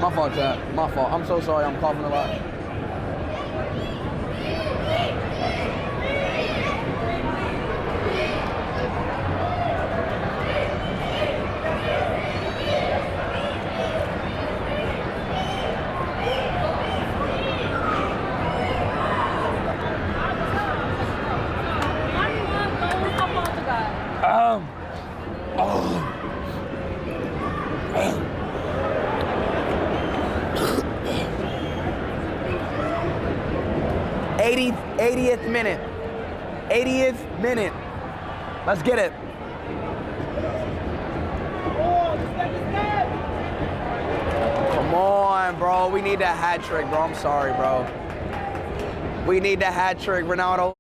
My fault, Chad. My fault. I'm so sorry. I'm coughing a lot. Oh. 80th minute. 80th minute. Let's get it. Come on, bro. We need that hat trick, bro. I'm sorry, bro. We need that hat trick, Ronaldo.